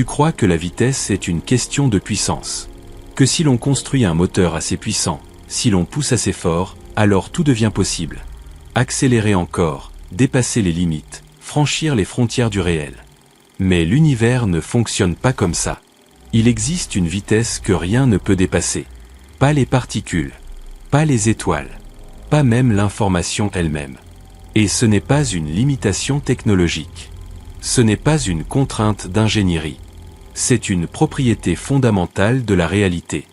Tu crois que la vitesse est une question de puissance. Que si l'on construit un moteur assez puissant, si l'on pousse assez fort, alors tout devient possible. Accélérer encore, dépasser les limites, franchir les frontières du réel. Mais l'univers ne fonctionne pas comme ça. Il existe une vitesse que rien ne peut dépasser. Pas les particules, pas les étoiles, pas même l'information elle-même. Et ce n'est pas une limitation technologique. Ce n'est pas une contrainte d'ingénierie. C'est une propriété fondamentale de la réalité.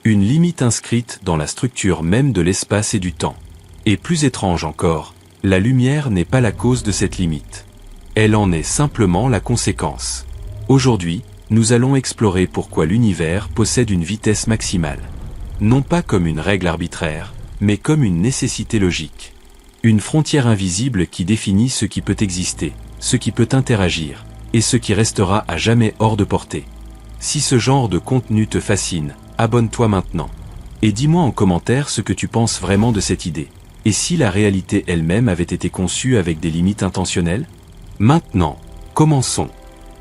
Une limite inscrite dans la structure même de l'espace et du temps. Et plus étrange encore, la lumière n'est pas la cause de cette limite. Elle en est simplement la conséquence. Aujourd'hui, nous allons explorer pourquoi l'univers possède une vitesse maximale. Non pas comme une règle arbitraire, mais comme une nécessité logique. Une frontière invisible qui définit ce qui peut exister, ce qui peut interagir, et ce qui restera à jamais hors de portée. Si ce genre de contenu te fascine, abonne-toi maintenant. Et dis-moi en commentaire ce que tu penses vraiment de cette idée. Et si la réalité elle-même avait été conçue avec des limites intentionnelles? Maintenant, commençons.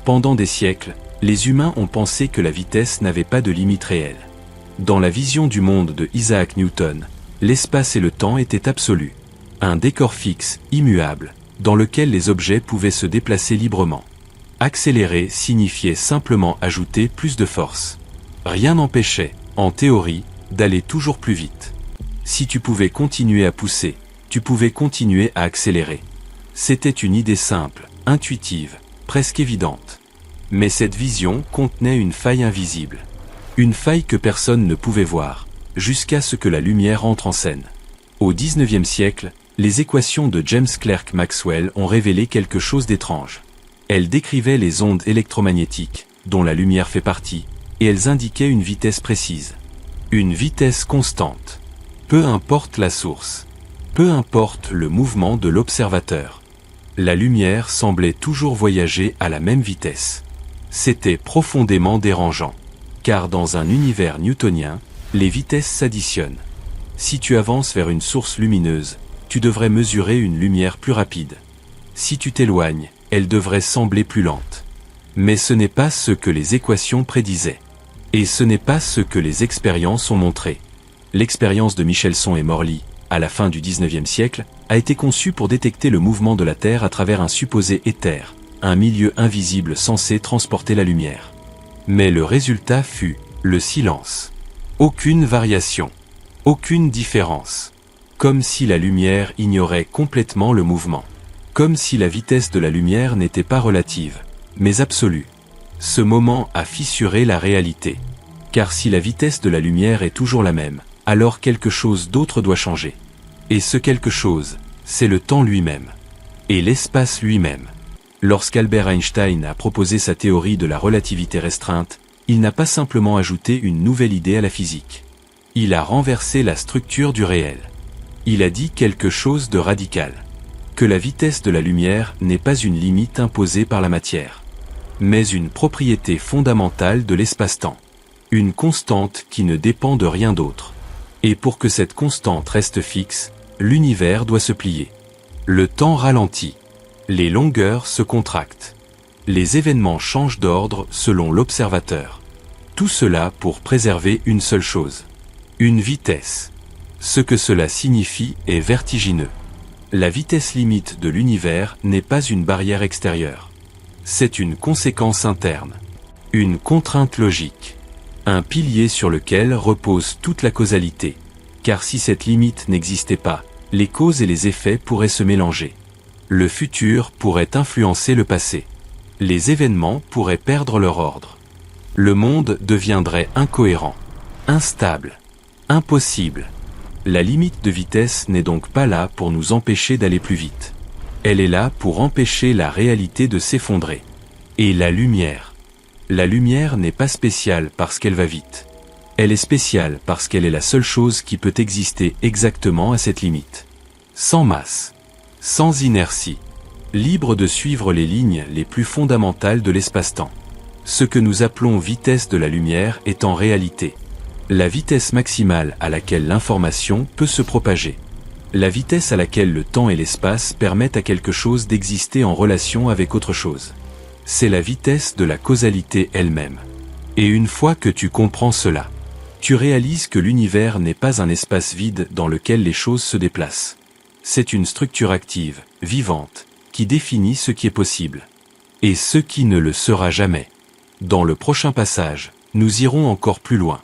Pendant des siècles, les humains ont pensé que la vitesse n'avait pas de limite réelle. Dans la vision du monde de Isaac Newton, l'espace et le temps étaient absolus. Un décor fixe, immuable, dans lequel les objets pouvaient se déplacer librement. Accélérer signifiait simplement ajouter plus de force. Rien n'empêchait, en théorie, d'aller toujours plus vite. Si tu pouvais continuer à pousser, tu pouvais continuer à accélérer. C'était une idée simple, intuitive, presque évidente. Mais cette vision contenait une faille invisible. Une faille que personne ne pouvait voir, jusqu'à ce que la lumière entre en scène. Au XIXe siècle, les équations de James Clerk Maxwell ont révélé quelque chose d'étrange. Elles décrivaient les ondes électromagnétiques, dont la lumière fait partie, et elles indiquaient une vitesse précise. Une vitesse constante. Peu importe la source. Peu importe le mouvement de l'observateur. La lumière semblait toujours voyager à la même vitesse. C'était profondément dérangeant. Car dans un univers newtonien, les vitesses s'additionnent. Si tu avances vers une source lumineuse, tu devrais mesurer une lumière plus rapide. Si tu t'éloignes, elle devrait sembler plus lente. Mais ce n'est pas ce que les équations prédisaient. Et ce n'est pas ce que les expériences ont montré. L'expérience de Michelson et Morley, à la fin du XIXe siècle, a été conçue pour détecter le mouvement de la Terre à travers un supposé éther, un milieu invisible censé transporter la lumière. Mais le résultat fut le silence. Aucune variation. Aucune différence. Comme si la lumière ignorait complètement le mouvement. Comme si la vitesse de la lumière n'était pas relative, mais absolue. Ce moment a fissuré la réalité. Car si la vitesse de la lumière est toujours la même, alors quelque chose d'autre doit changer. Et ce quelque chose, c'est le temps lui-même. Et l'espace lui-même. Lorsqu'Albert Einstein a proposé sa théorie de la relativité restreinte, il n'a pas simplement ajouté une nouvelle idée à la physique. Il a renversé la structure du réel. Il a dit quelque chose de radical. Que la vitesse de la lumière n'est pas une limite imposée par la matière, mais une propriété fondamentale de l'espace-temps. Une constante qui ne dépend de rien d'autre. Et pour que cette constante reste fixe, l'univers doit se plier. Le temps ralentit. Les longueurs se contractent. Les événements changent d'ordre selon l'observateur. Tout cela pour préserver une seule chose. Une vitesse. Ce que cela signifie est vertigineux. La vitesse limite de l'univers n'est pas une barrière extérieure. C'est une conséquence interne. Une contrainte logique. Un pilier sur lequel repose toute la causalité. Car si cette limite n'existait pas, les causes et les effets pourraient se mélanger. Le futur pourrait influencer le passé. Les événements pourraient perdre leur ordre. Le monde deviendrait incohérent, instable, impossible. La limite de vitesse n'est donc pas là pour nous empêcher d'aller plus vite. Elle est là pour empêcher la réalité de s'effondrer. Et la lumière. La lumière n'est pas spéciale parce qu'elle va vite. Elle est spéciale parce qu'elle est la seule chose qui peut exister exactement à cette limite. Sans masse. Sans inertie. Libre de suivre les lignes les plus fondamentales de l'espace-temps. Ce que nous appelons vitesse de la lumière est en réalité la vitesse maximale à laquelle l'information peut se propager. La vitesse à laquelle le temps et l'espace permettent à quelque chose d'exister en relation avec autre chose. c'est la vitesse de la causalité elle-même. Et une fois que tu comprends cela, tu réalises que l'univers n'est pas un espace vide dans lequel les choses se déplacent. C'est une structure active, vivante, qui définit ce qui est possible. Et ce qui ne le sera jamais. Dans le prochain passage, nous irons encore plus loin.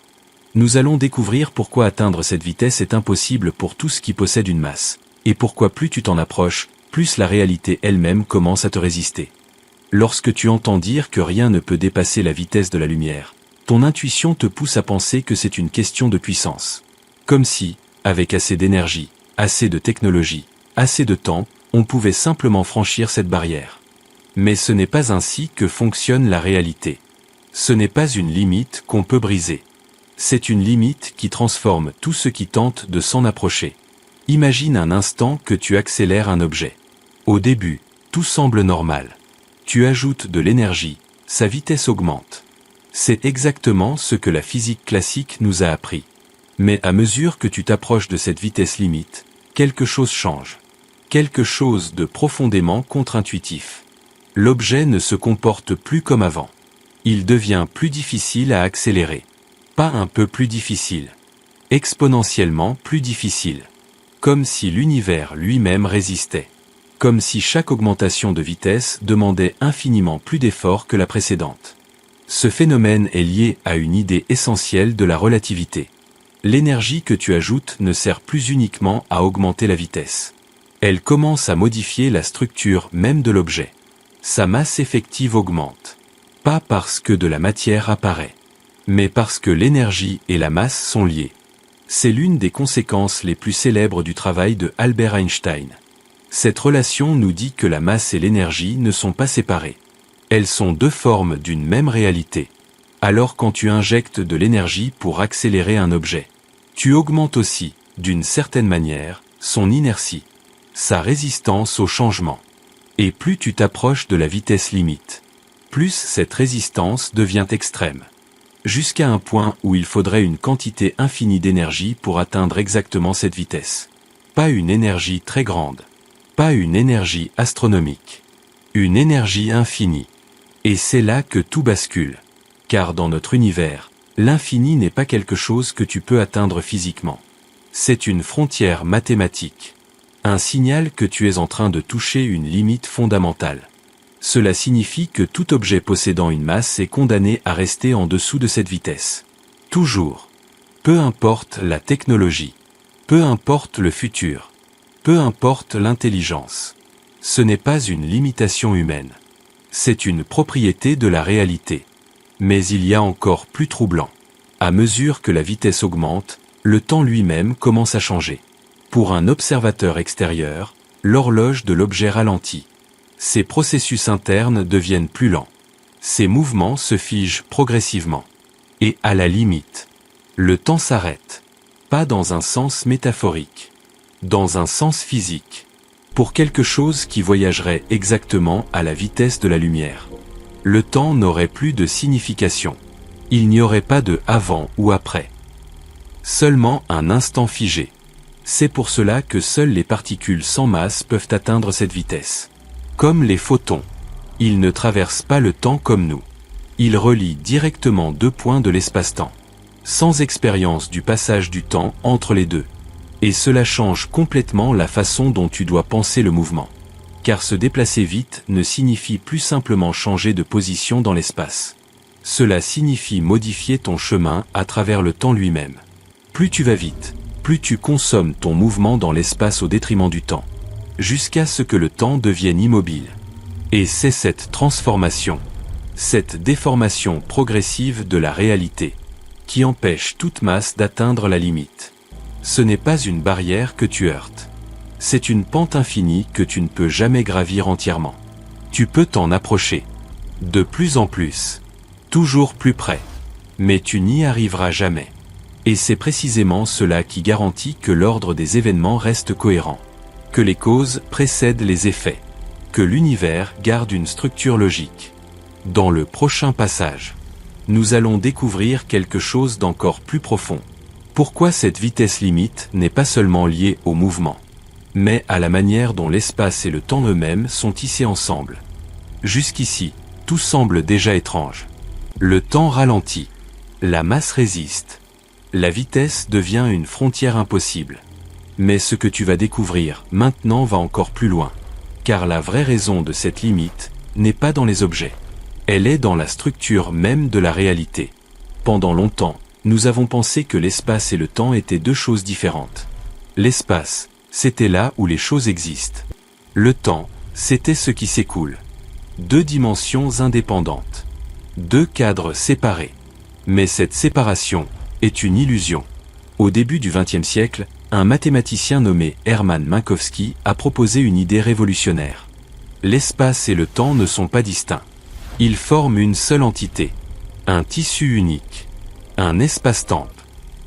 Nous allons découvrir pourquoi atteindre cette vitesse est impossible pour tout ce qui possède une masse, et pourquoi plus tu t'en approches, plus la réalité elle-même commence à te résister. Lorsque tu entends dire que rien ne peut dépasser la vitesse de la lumière, ton intuition te pousse à penser que c'est une question de puissance. Comme si, avec assez d'énergie, assez de technologie, assez de temps, on pouvait simplement franchir cette barrière. Mais ce n'est pas ainsi que fonctionne la réalité. Ce n'est pas une limite qu'on peut briser. C'est une limite qui transforme tout ce qui tente de s'en approcher. Imagine un instant que tu accélères un objet. Au début, tout semble normal. Tu ajoutes de l'énergie, sa vitesse augmente. C'est exactement ce que la physique classique nous a appris. Mais à mesure que tu t'approches de cette vitesse limite, quelque chose change. Quelque chose de profondément contre-intuitif. L'objet ne se comporte plus comme avant. Il devient plus difficile à accélérer. Pas un peu plus difficile. Exponentiellement plus difficile. Comme si l'univers lui-même résistait. Comme si chaque augmentation de vitesse demandait infiniment plus d'efforts que la précédente. Ce phénomène est lié à une idée essentielle de la relativité. L'énergie que tu ajoutes ne sert plus uniquement à augmenter la vitesse. Elle commence à modifier la structure même de l'objet. Sa masse effective augmente. Pas parce que de la matière apparaît, mais parce que l'énergie et la masse sont liées. C'est l'une des conséquences les plus célèbres du travail de Albert Einstein. Cette relation nous dit que la masse et l'énergie ne sont pas séparées. Elles sont deux formes d'une même réalité. Alors quand tu injectes de l'énergie pour accélérer un objet, tu augmentes aussi, d'une certaine manière, son inertie, sa résistance au changement. Et plus tu t'approches de la vitesse limite, plus cette résistance devient extrême. Jusqu'à un point où il faudrait une quantité infinie d'énergie pour atteindre exactement cette vitesse. Pas une énergie très grande. Pas une énergie astronomique. Une énergie infinie. Et c'est là que tout bascule. Car dans notre univers, l'infini n'est pas quelque chose que tu peux atteindre physiquement. C'est une frontière mathématique. Un signal que tu es en train de toucher une limite fondamentale. Cela signifie que tout objet possédant une masse est condamné à rester en dessous de cette vitesse. Toujours. Peu importe la technologie. Peu importe le futur. Peu importe l'intelligence. Ce n'est pas une limitation humaine. C'est une propriété de la réalité. Mais il y a encore plus troublant. À mesure que la vitesse augmente, le temps lui-même commence à changer. Pour un observateur extérieur, l'horloge de l'objet ralentit. Ses processus internes deviennent plus lents. Ses mouvements se figent progressivement. Et à la limite, le temps s'arrête. Pas dans un sens métaphorique. Dans un sens physique. Pour quelque chose qui voyagerait exactement à la vitesse de la lumière. Le temps n'aurait plus de signification. Il n'y aurait pas de avant ou après. Seulement un instant figé. C'est pour cela que seules les particules sans masse peuvent atteindre cette vitesse. Comme les photons. Ils ne traversent pas le temps comme nous. Ils relient directement deux points de l'espace-temps. Sans expérience du passage du temps entre les deux. Et cela change complètement la façon dont tu dois penser le mouvement. Car se déplacer vite ne signifie plus simplement changer de position dans l'espace. Cela signifie modifier ton chemin à travers le temps lui-même. Plus tu vas vite, plus tu consommes ton mouvement dans l'espace au détriment du temps. Jusqu'à ce que le temps devienne immobile. Et c'est cette transformation, cette déformation progressive de la réalité, qui empêche toute masse d'atteindre la limite. Ce n'est pas une barrière que tu heurtes. C'est une pente infinie que tu ne peux jamais gravir entièrement. Tu peux t'en approcher. De plus en plus. Toujours plus près. Mais tu n'y arriveras jamais. Et c'est précisément cela qui garantit que l'ordre des événements reste cohérent. Que les causes précèdent les effets. Que l'univers garde une structure logique. Dans le prochain passage, nous allons découvrir quelque chose d'encore plus profond. Pourquoi cette vitesse limite n'est pas seulement liée au mouvement, mais à la manière dont l'espace et le temps eux-mêmes sont tissés ensemble. Jusqu'ici, tout semble déjà étrange. Le temps ralentit. La masse résiste. La vitesse devient une frontière impossible. Mais ce que tu vas découvrir maintenant va encore plus loin. Car la vraie raison de cette limite n'est pas dans les objets. Elle est dans la structure même de la réalité. Pendant longtemps, nous avons pensé que l'espace et le temps étaient deux choses différentes. L'espace, c'était là où les choses existent. Le temps, c'était ce qui s'écoule. Deux dimensions indépendantes. Deux cadres séparés. Mais cette séparation est une illusion. Au début du XXe siècle, un mathématicien nommé Hermann Minkowski a proposé une idée révolutionnaire. L'espace et le temps ne sont pas distincts. Ils forment une seule entité. Un tissu unique. Un espace-temps.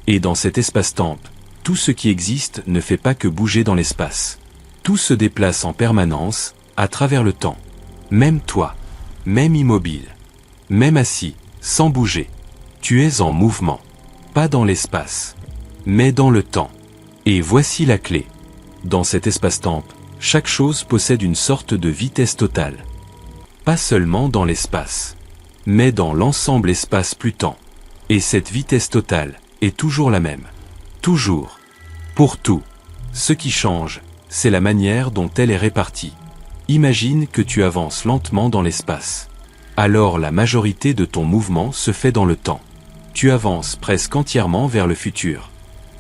Et dans cet espace-temps, tout ce qui existe ne fait pas que bouger dans l'espace. Tout se déplace en permanence, à travers le temps. Même toi. Même immobile. Même assis, sans bouger. Tu es en mouvement. Pas dans l'espace, mais dans le temps. Et voici la clé. Dans cet espace-temps, chaque chose possède une sorte de vitesse totale. Pas seulement dans l'espace, mais dans l'ensemble espace plus temps. Et cette vitesse totale est toujours la même. Toujours. Pour tout. Ce qui change, c'est la manière dont elle est répartie. Imagine que tu avances lentement dans l'espace. Alors la majorité de ton mouvement se fait dans le temps. Tu avances presque entièrement vers le futur.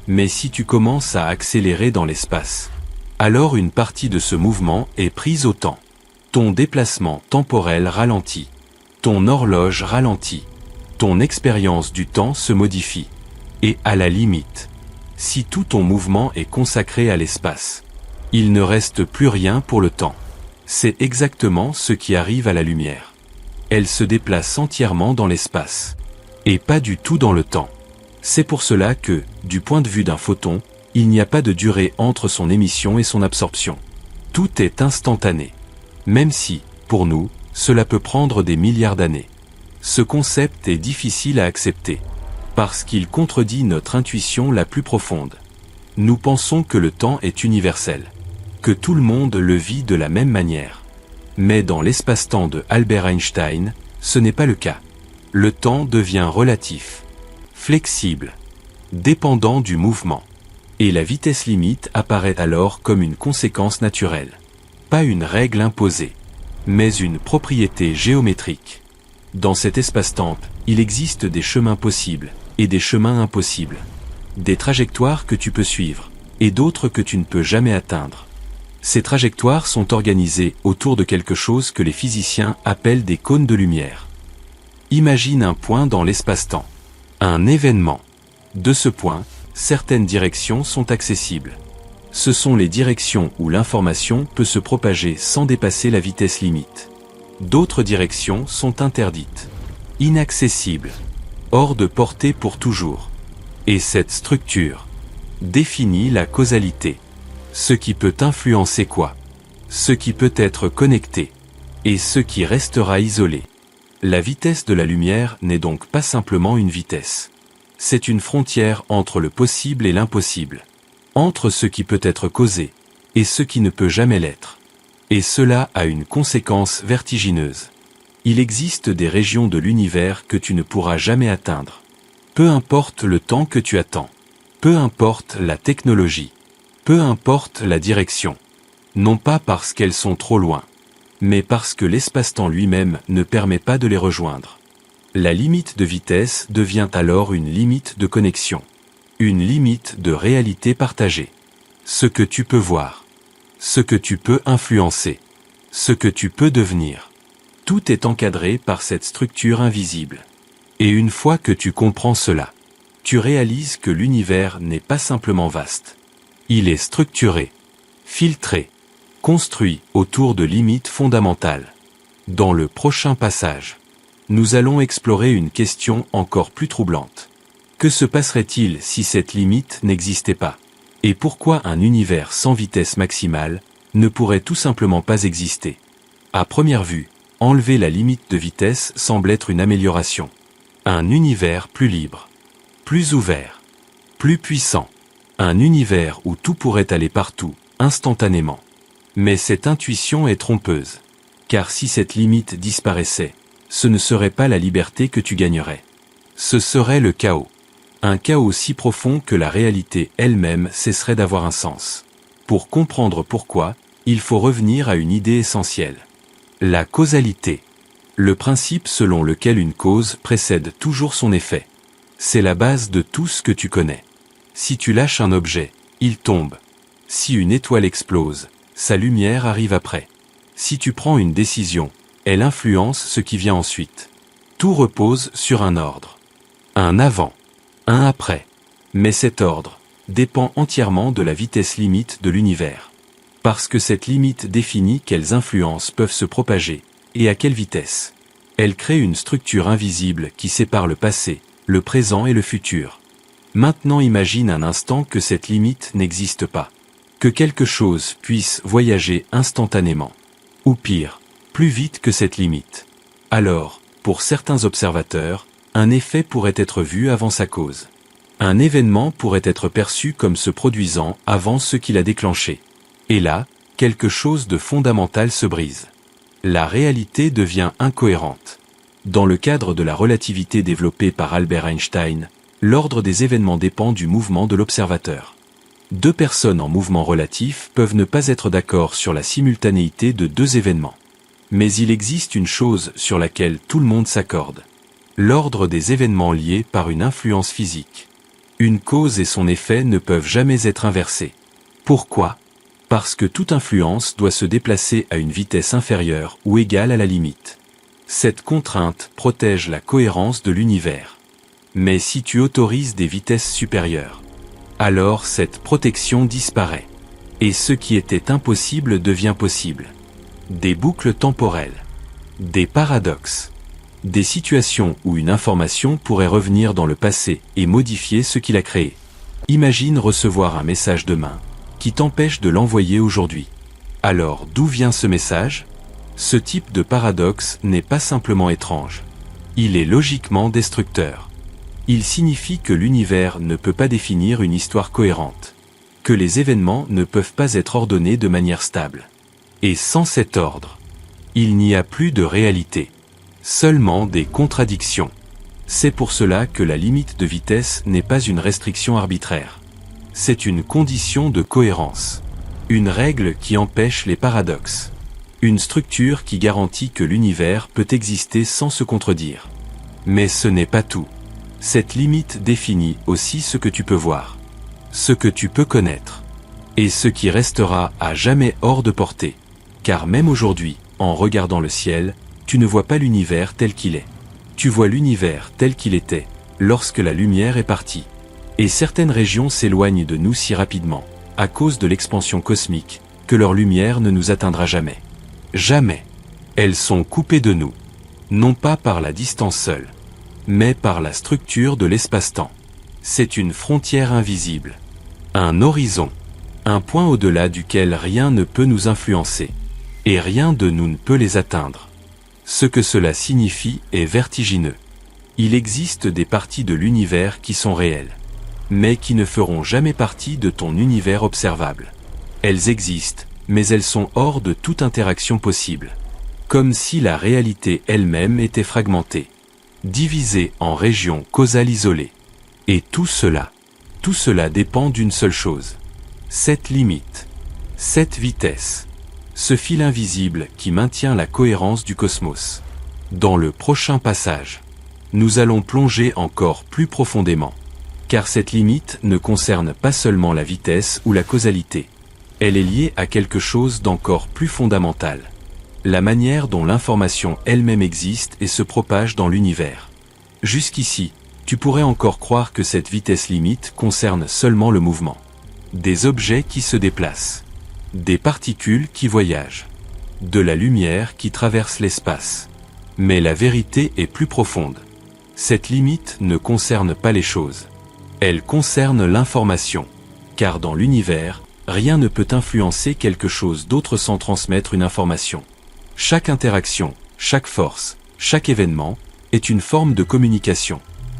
Mais si tu commences à accélérer dans l'espace, alors une partie de ce mouvement est prise au temps. Ton déplacement temporel ralentit. Ton horloge ralentit. Ton expérience du temps se modifie. Et à la limite, si tout ton mouvement est consacré à l'espace, il ne reste plus rien pour le temps. C'est exactement ce qui arrive à la lumière. Elle se déplace entièrement dans l'espace. Et pas du tout dans le temps. C'est pour cela que, du point de vue d'un photon, il n'y a pas de durée entre son émission et son absorption. Tout est instantané. Même si, pour nous, cela peut prendre des milliards d'années. Ce concept est difficile à accepter, parce qu'il contredit notre intuition la plus profonde. Nous pensons que le temps est universel, que tout le monde le vit de la même manière. Mais dans l'espace-temps de Albert Einstein, ce n'est pas le cas. Le temps devient relatif, flexible, dépendant du mouvement. Et la vitesse limite apparaît alors comme une conséquence naturelle. Pas une règle imposée, mais une propriété géométrique. Dans cet espace-temps, il existe des chemins possibles et des chemins impossibles. Des trajectoires que tu peux suivre et d'autres que tu ne peux jamais atteindre. Ces trajectoires sont organisées autour de quelque chose que les physiciens appellent des cônes de lumière. Imagine un point dans l'espace-temps. Un événement. De ce point, certaines directions sont accessibles. Ce sont les directions où l'information peut se propager sans dépasser la vitesse limite. D'autres directions sont interdites, inaccessibles, hors de portée pour toujours. Et cette structure définit la causalité. Ce qui peut influencer quoi? Ce qui peut être connecté, et ce qui restera isolé. La vitesse de la lumière n'est donc pas simplement une vitesse. C'est une frontière entre le possible et l'impossible. Entre ce qui peut être causé, et ce qui ne peut jamais l'être. Et cela a une conséquence vertigineuse. Il existe des régions de l'univers que tu ne pourras jamais atteindre. Peu importe le temps que tu attends. Peu importe la technologie. Peu importe la direction. Non pas parce qu'elles sont trop loin, mais parce que l'espace-temps lui-même ne permet pas de les rejoindre. La limite de vitesse devient alors une limite de connexion. Une limite de réalité partagée. Ce que tu peux voir. Ce que tu peux influencer. Ce que tu peux devenir. Tout est encadré par cette structure invisible. Et une fois que tu comprends cela, tu réalises que l'univers n'est pas simplement vaste. Il est structuré, filtré, construit autour de limites fondamentales. Dans le prochain passage, nous allons explorer une question encore plus troublante. Que se passerait-il si cette limite n'existait pas? Et pourquoi un univers sans vitesse maximale ne pourrait tout simplement pas exister? À première vue, enlever la limite de vitesse semble être une amélioration. Un univers plus libre, plus ouvert, plus puissant. Un univers où tout pourrait aller partout, instantanément. Mais cette intuition est trompeuse. Car si cette limite disparaissait, ce ne serait pas la liberté que tu gagnerais. Ce serait le chaos. Un chaos si profond que la réalité elle-même cesserait d'avoir un sens. Pour comprendre pourquoi, il faut revenir à une idée essentielle. La causalité. Le principe selon lequel une cause précède toujours son effet. C'est la base de tout ce que tu connais. Si tu lâches un objet, il tombe. Si une étoile explose, sa lumière arrive après. Si tu prends une décision, elle influence ce qui vient ensuite. Tout repose sur un ordre. Un avant, un après. Mais cet ordre dépend entièrement de la vitesse limite de l'univers. Parce que cette limite définit quelles influences peuvent se propager, et à quelle vitesse. Elle crée une structure invisible qui sépare le passé, le présent et le futur. Maintenant imagine un instant que cette limite n'existe pas. Que quelque chose puisse voyager instantanément. Ou pire, plus vite que cette limite. Alors, pour certains observateurs, un effet pourrait être vu avant sa cause. Un événement pourrait être perçu comme se produisant avant ce qui l'a déclenché. Et là, quelque chose de fondamental se brise. La réalité devient incohérente. Dans le cadre de la relativité développée par Albert Einstein, l'ordre des événements dépend du mouvement de l'observateur. Deux personnes en mouvement relatif peuvent ne pas être d'accord sur la simultanéité de deux événements. Mais il existe une chose sur laquelle tout le monde s'accorde. L'ordre des événements liés par une influence physique. Une cause et son effet ne peuvent jamais être inversés. Pourquoi ? Parce que toute influence doit se déplacer à une vitesse inférieure ou égale à la limite. Cette contrainte protège la cohérence de l'univers. Mais si tu autorises des vitesses supérieures, alors cette protection disparaît. Et ce qui était impossible devient possible. Des boucles temporelles. Des paradoxes. Des situations où une information pourrait revenir dans le passé et modifier ce qu'il a créé. Imagine recevoir un message demain qui t'empêche de l'envoyer aujourd'hui. Alors d'où vient ce message ? Ce type de paradoxe n'est pas simplement étrange. Il est logiquement destructeur. Il signifie que l'univers ne peut pas définir une histoire cohérente. Que les événements ne peuvent pas être ordonnés de manière stable. Et sans cet ordre, il n'y a plus de réalité. Seulement des contradictions. C'est pour cela que la limite de vitesse n'est pas une restriction arbitraire. C'est une condition de cohérence. Une règle qui empêche les paradoxes. Une structure qui garantit que l'univers peut exister sans se contredire. Mais ce n'est pas tout. Cette limite définit aussi ce que tu peux voir. Ce que tu peux connaître. Et ce qui restera à jamais hors de portée. Car même aujourd'hui, en regardant le ciel, tu ne vois pas l'univers tel qu'il est. Tu vois l'univers tel qu'il était, lorsque la lumière est partie. Et certaines régions s'éloignent de nous si rapidement, à cause de l'expansion cosmique, que leur lumière ne nous atteindra jamais. Jamais. Elles sont coupées de nous. Non pas par la distance seule, mais par la structure de l'espace-temps. C'est une frontière invisible. Un horizon. Un point au-delà duquel rien ne peut nous influencer. Et rien de nous ne peut les atteindre. Ce que cela signifie est vertigineux. Il existe des parties de l'univers qui sont réelles, mais qui ne feront jamais partie de ton univers observable. Elles existent, mais elles sont hors de toute interaction possible. Comme si la réalité elle-même était fragmentée, divisée en régions causales isolées. Et tout cela dépend d'une seule chose. Cette limite, cette vitesse. Ce fil invisible qui maintient la cohérence du cosmos. Dans le prochain passage, nous allons plonger encore plus profondément. Car cette limite ne concerne pas seulement la vitesse ou la causalité. Elle est liée à quelque chose d'encore plus fondamental. La manière dont l'information elle-même existe et se propage dans l'univers. Jusqu'ici, tu pourrais encore croire que cette vitesse limite concerne seulement le mouvement. Des objets qui se déplacent. Des particules qui voyagent. De la lumière qui traverse l'espace. Mais la vérité est plus profonde. Cette limite ne concerne pas les choses. Elle concerne l'information. Car dans l'univers, rien ne peut influencer quelque chose d'autre sans transmettre une information. Chaque interaction, chaque force, chaque événement, est une forme de communication.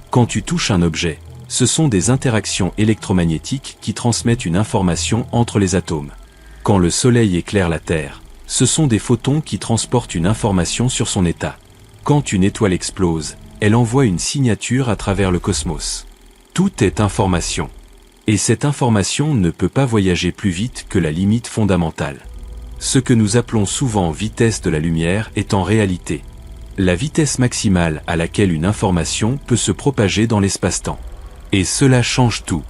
Quand tu touches un objet, ce sont des interactions électromagnétiques qui transmettent une information entre les atomes. Quand le soleil éclaire la Terre, ce sont des photons qui transportent une information sur son état. Quand une étoile explose, elle envoie une signature à travers le cosmos. Tout est information. Et cette information ne peut pas voyager plus vite que la limite fondamentale. Ce que nous appelons souvent vitesse de la lumière est en réalité la vitesse maximale à laquelle une information peut se propager dans l'espace-temps. Et cela change tout,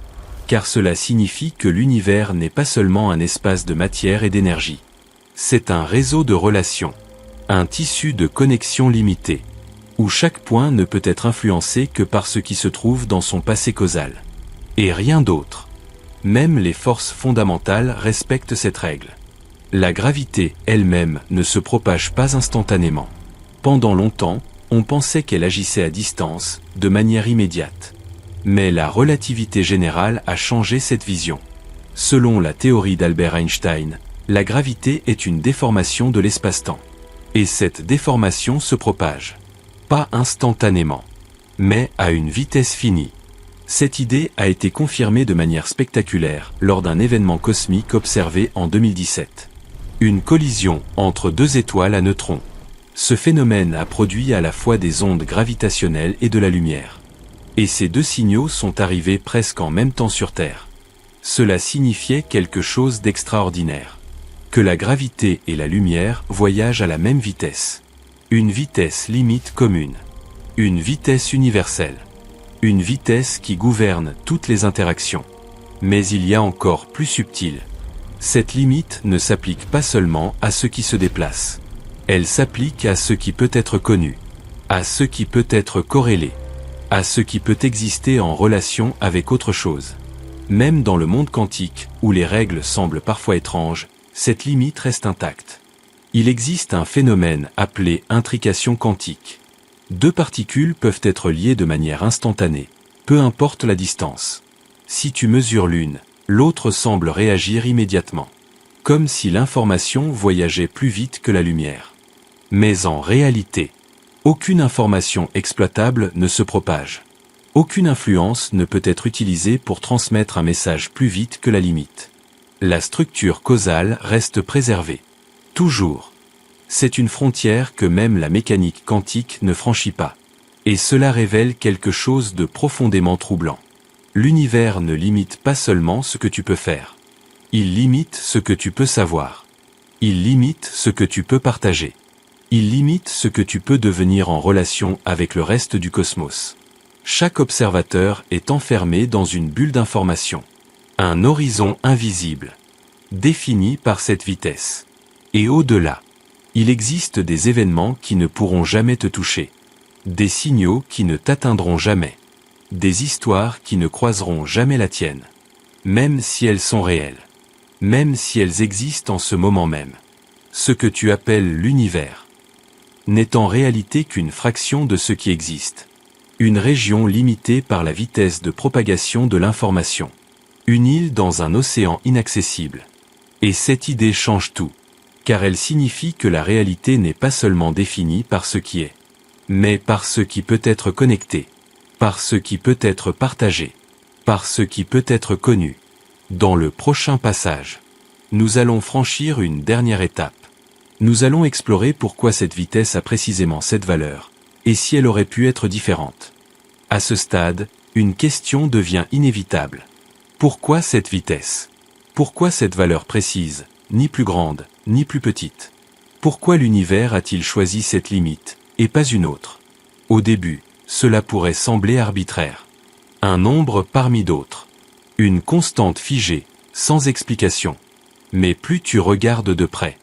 car cela signifie que l'univers n'est pas seulement un espace de matière et d'énergie. C'est un réseau de relations, un tissu de connexions limitées, où chaque point ne peut être influencé que par ce qui se trouve dans son passé causal. Et rien d'autre. Même les forces fondamentales respectent cette règle. La gravité elle-même ne se propage pas instantanément. Pendant longtemps, on pensait qu'elle agissait à distance, de manière immédiate. Mais la relativité générale a changé cette vision. Selon la théorie d'Albert Einstein, la gravité est une déformation de l'espace-temps. Et cette déformation se propage. Pas instantanément, mais à une vitesse finie. Cette idée a été confirmée de manière spectaculaire lors d'un événement cosmique observé en 2017. Une collision entre deux étoiles à neutrons. Ce phénomène a produit à la fois des ondes gravitationnelles et de la lumière. Et ces deux signaux sont arrivés presque en même temps sur Terre. Cela signifiait quelque chose d'extraordinaire. Que la gravité et la lumière voyagent à la même vitesse. Une vitesse limite commune. Une vitesse universelle. Une vitesse qui gouverne toutes les interactions. Mais il y a encore plus subtil. Cette limite ne s'applique pas seulement à ce qui se déplace. Elle s'applique à ce qui peut être connu, à ce qui peut être corrélé, à ce qui peut exister en relation avec autre chose. Même dans le monde quantique, où les règles semblent parfois étranges, cette limite reste intacte. Il existe un phénomène appelé intrication quantique. Deux particules peuvent être liées de manière instantanée, peu importe la distance. Si tu mesures l'une, l'autre semble réagir immédiatement. Comme si l'information voyageait plus vite que la lumière. Mais en réalité, aucune information exploitable ne se propage. Aucune influence ne peut être utilisée pour transmettre un message plus vite que la limite. La structure causale reste préservée. Toujours. C'est une frontière que même la mécanique quantique ne franchit pas. Et cela révèle quelque chose de profondément troublant. L'univers ne limite pas seulement ce que tu peux faire. Il limite ce que tu peux savoir. Il limite ce que tu peux partager. Il limite ce que tu peux devenir en relation avec le reste du cosmos. Chaque observateur est enfermé dans une bulle d'information. Un horizon invisible, défini par cette vitesse. Et au-delà, il existe des événements qui ne pourront jamais te toucher. Des signaux qui ne t'atteindront jamais. Des histoires qui ne croiseront jamais la tienne. Même si elles sont réelles. Même si elles existent en ce moment même. Ce que tu appelles l'univers n'est en réalité qu'une fraction de ce qui existe. Une région limitée par la vitesse de propagation de l'information. Une île dans un océan inaccessible. Et cette idée change tout, car elle signifie que la réalité n'est pas seulement définie par ce qui est, mais par ce qui peut être connecté, par ce qui peut être partagé, par ce qui peut être connu. Dans le prochain passage, nous allons franchir une dernière étape. Nous allons explorer pourquoi cette vitesse a précisément cette valeur, et si elle aurait pu être différente. À ce stade, une question devient inévitable. Pourquoi cette vitesse? Pourquoi cette valeur précise, ni plus grande, ni plus petite? Pourquoi l'univers a-t-il choisi cette limite, et pas une autre? Au début, cela pourrait sembler arbitraire. Un nombre parmi d'autres. Une constante figée, sans explication. Mais plus tu regardes de près,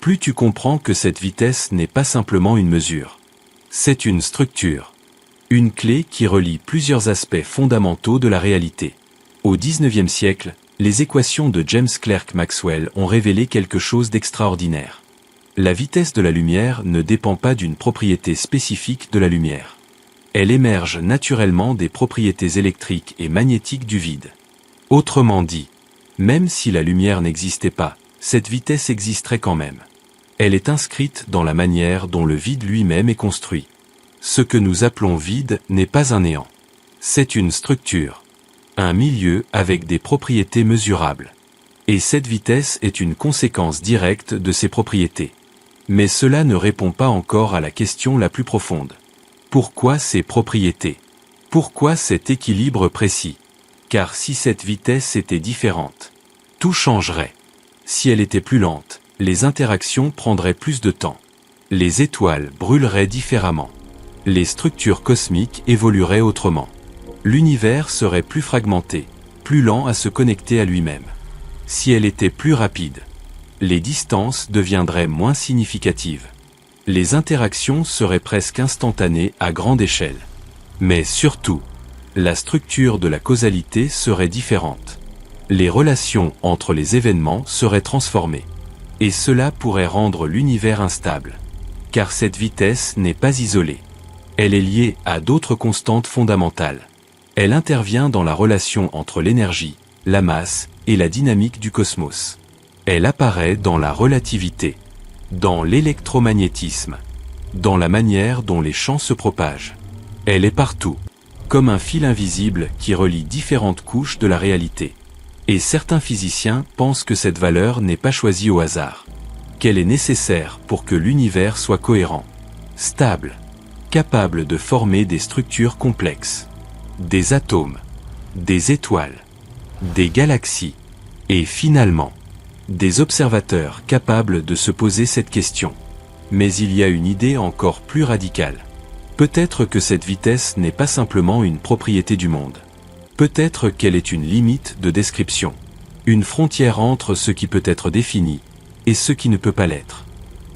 plus tu comprends que cette vitesse n'est pas simplement une mesure. C'est une structure. Une clé qui relie plusieurs aspects fondamentaux de la réalité. Au XIXe siècle, les équations de James Clerk Maxwell ont révélé quelque chose d'extraordinaire. La vitesse de la lumière ne dépend pas d'une propriété spécifique de la lumière. Elle émerge naturellement des propriétés électriques et magnétiques du vide. Autrement dit, même si la lumière n'existait pas, cette vitesse existerait quand même. Elle est inscrite dans la manière dont le vide lui-même est construit. Ce que nous appelons vide n'est pas un néant. C'est une structure. Un milieu avec des propriétés mesurables. Et cette vitesse est une conséquence directe de ces propriétés. Mais cela ne répond pas encore à la question la plus profonde. Pourquoi ces propriétés? Pourquoi cet équilibre précis? Car si cette vitesse était différente, tout changerait. Si elle était plus lente, les interactions prendraient plus de temps. Les étoiles brûleraient différemment. Les structures cosmiques évolueraient autrement. L'univers serait plus fragmenté, plus lent à se connecter à lui-même. Si elle était plus rapide, les distances deviendraient moins significatives. Les interactions seraient presque instantanées à grande échelle. Mais surtout, la structure de la causalité serait différente. Les relations entre les événements seraient transformées. Et cela pourrait rendre l'univers instable. Car cette vitesse n'est pas isolée. Elle est liée à d'autres constantes fondamentales. Elle intervient dans la relation entre l'énergie, la masse et la dynamique du cosmos. Elle apparaît dans la relativité, dans l'électromagnétisme, dans la manière dont les champs se propagent. Elle est partout, comme un fil invisible qui relie différentes couches de la réalité. Et certains physiciens pensent que cette valeur n'est pas choisie au hasard, qu'elle est nécessaire pour que l'univers soit cohérent, stable, capable de former des structures complexes, des atomes, des étoiles, des galaxies, et finalement, des observateurs capables de se poser cette question. Mais il y a une idée encore plus radicale. Peut-être que cette vitesse n'est pas simplement une propriété du monde. Peut-être qu'elle est une limite de description. Une frontière entre ce qui peut être défini et ce qui ne peut pas l'être.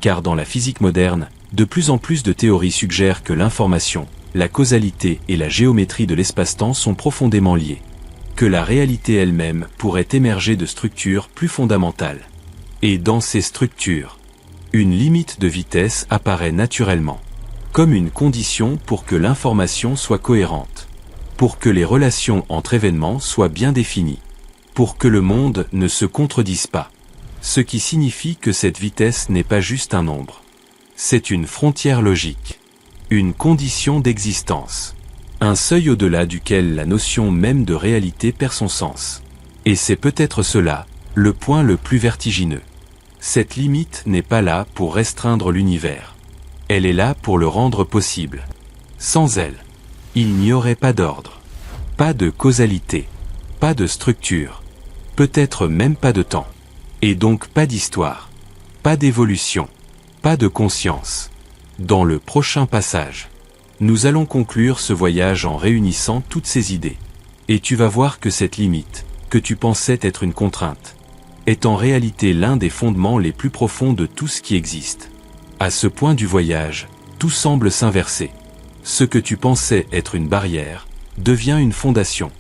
Car dans la physique moderne, de plus en plus de théories suggèrent que l'information, la causalité et la géométrie de l'espace-temps sont profondément liées. Que la réalité elle-même pourrait émerger de structures plus fondamentales. Et dans ces structures, une limite de vitesse apparaît naturellement, comme une condition pour que l'information soit cohérente, pour que les relations entre événements soient bien définies, pour que le monde ne se contredise pas. Ce qui signifie que cette vitesse n'est pas juste un nombre. C'est une frontière logique, une condition d'existence, un seuil au-delà duquel la notion même de réalité perd son sens. Et c'est peut-être cela, le point le plus vertigineux. Cette limite n'est pas là pour restreindre l'univers. Elle est là pour le rendre possible. Sans elle, il n'y aurait pas d'ordre, pas de causalité, pas de structure, peut-être même pas de temps. Et donc pas d'histoire, pas d'évolution, pas de conscience. Dans le prochain passage, nous allons conclure ce voyage en réunissant toutes ces idées. Et tu vas voir que cette limite, que tu pensais être une contrainte, est en réalité l'un des fondements les plus profonds de tout ce qui existe. À ce point du voyage, tout semble s'inverser. Ce que tu pensais être une barrière, devient une fondation.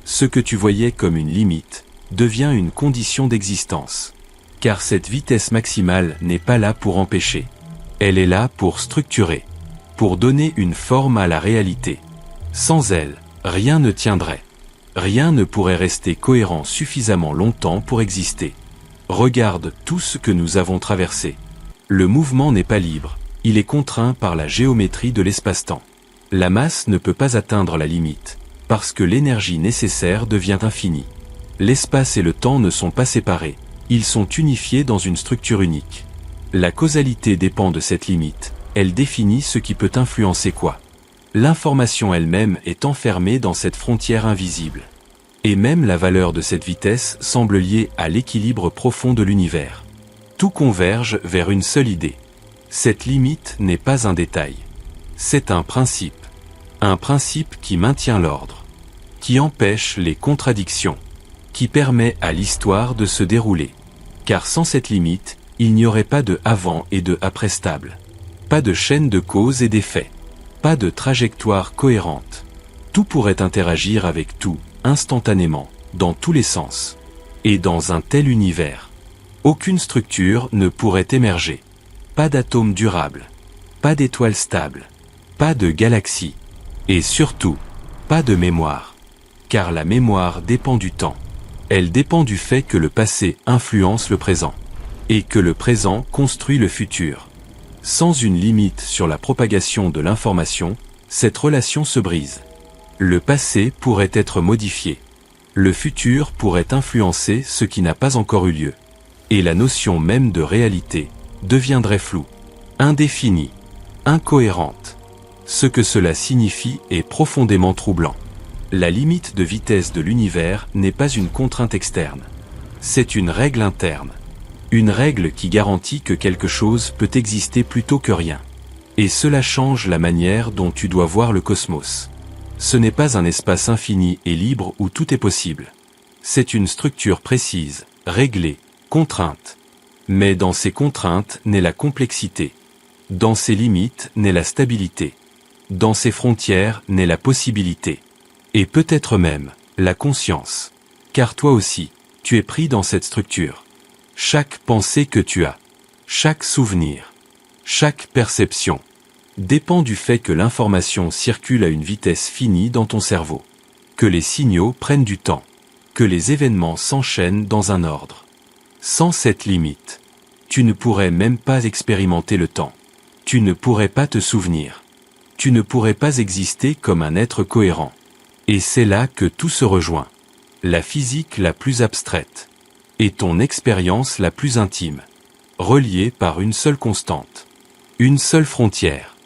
Ce que tu voyais comme une limite, devient une condition d'existence. Car cette vitesse maximale n'est pas là pour empêcher. Elle est là pour structurer, pour donner une forme à la réalité. Sans elle, rien ne tiendrait. Rien ne pourrait rester cohérent suffisamment longtemps pour exister. Regarde tout ce que nous avons traversé. Le mouvement n'est pas libre, il est contraint par la géométrie de l'espace-temps. La masse ne peut pas atteindre la limite, parce que l'énergie nécessaire devient infinie. L'espace et le temps ne sont pas séparés, ils sont unifiés dans une structure unique. La causalité dépend de cette limite, elle définit ce qui peut influencer quoi. L'information elle-même est enfermée dans cette frontière invisible. Et même la valeur de cette vitesse semble liée à l'équilibre profond de l'univers. Tout converge vers une seule idée. Cette limite n'est pas un détail. C'est un principe. Un principe qui maintient l'ordre, qui empêche les contradictions, qui permet à l'histoire de se dérouler. Car sans cette limite, il n'y aurait pas de avant et de après stable. Pas de chaîne de causes et d'effets. Pas de trajectoire cohérente. Tout pourrait interagir avec tout, instantanément, dans tous les sens. Et dans un tel univers, aucune structure ne pourrait émerger. Pas d'atome durable. Pas d'étoile stable. Pas de galaxie. Et surtout, pas de mémoire. Car la mémoire dépend du temps. Elle dépend du fait que le passé influence le présent. Et que le présent construit le futur. Sans une limite sur la propagation de l'information, cette relation se brise. Le passé pourrait être modifié. Le futur pourrait influencer ce qui n'a pas encore eu lieu. Et la notion même de réalité deviendrait floue. indéfinie, incohérente. Ce que cela signifie est profondément troublant. La limite de vitesse de l'univers n'est pas une contrainte externe. C'est une règle interne. Une règle qui garantit que quelque chose peut exister plutôt que rien. Et cela change la manière dont tu dois voir le cosmos. Ce n'est pas un espace infini et libre où tout est possible. C'est une structure précise, réglée, contrainte. Mais dans ces contraintes naît la complexité. Dans ses limites naît la stabilité. Dans ses frontières naît la possibilité. Et peut-être même, la conscience. Car toi aussi, tu es pris dans cette structure. Chaque pensée que tu as, chaque souvenir, chaque perception, dépend du fait que l'information circule à une vitesse finie dans ton cerveau. Que les signaux prennent du temps. Que les événements s'enchaînent dans un ordre. Sans cette limite, tu ne pourrais même pas expérimenter le temps. Tu ne pourrais pas te souvenir. Tu ne pourrais pas exister comme un être cohérent. Et c'est là que tout se rejoint. La physique la plus abstraite. Et ton expérience la plus intime. Reliée par une seule constante. Une seule frontière.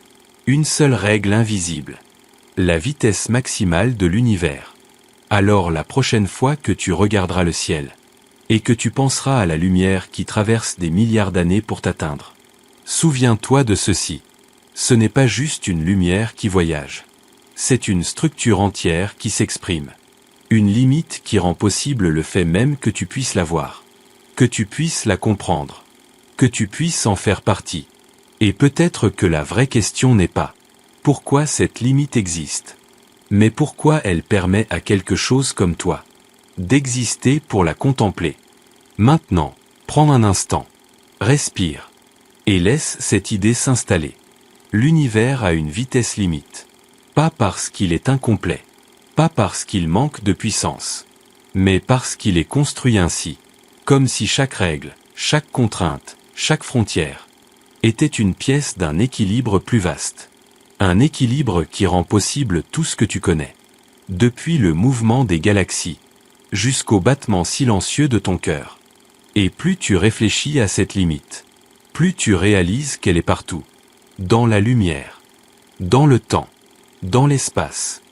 Une seule règle invisible. La vitesse maximale de l'univers. Alors la prochaine fois que tu regarderas le ciel, et que tu penseras à la lumière qui traverse des milliards d'années pour t'atteindre, souviens-toi de ceci. Ce n'est pas juste une lumière qui voyage. C'est une structure entière qui s'exprime. Une limite qui rend possible le fait même que tu puisses la voir. Que tu puisses la comprendre. Que tu puisses en faire partie. Et peut-être que la vraie question n'est pas pourquoi cette limite existe, mais pourquoi elle permet à quelque chose comme toi d'exister pour la contempler. Maintenant, prends un instant, respire, et laisse cette idée s'installer. L'univers a une vitesse limite. Pas parce qu'il est incomplet, pas parce qu'il manque de puissance, mais parce qu'il est construit ainsi, comme si chaque règle, chaque contrainte, chaque frontière, était une pièce d'un équilibre plus vaste. Un équilibre qui rend possible tout ce que tu connais. Depuis le mouvement des galaxies, jusqu'au battement silencieux de ton cœur. Et plus tu réfléchis à cette limite, plus tu réalises qu'elle est partout. Dans la lumière, dans le temps, dans l'espace,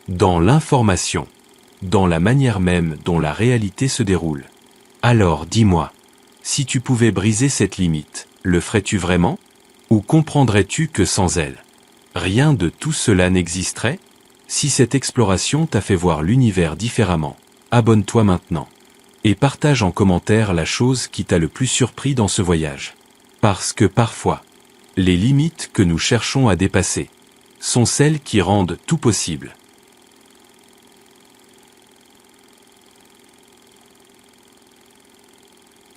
dans l'information, dans la manière même dont la réalité se déroule. Alors dis-moi, si tu pouvais briser cette limite, le ferais-tu vraiment? Ou comprendrais-tu que sans elle, rien de tout cela n'existerait? Si cette exploration t'a fait voir l'univers différemment, abonne-toi maintenant. Et partage en commentaire la chose qui t'a le plus surpris dans ce voyage. Parce que parfois, les limites que nous cherchons à dépasser sont celles qui rendent tout possible.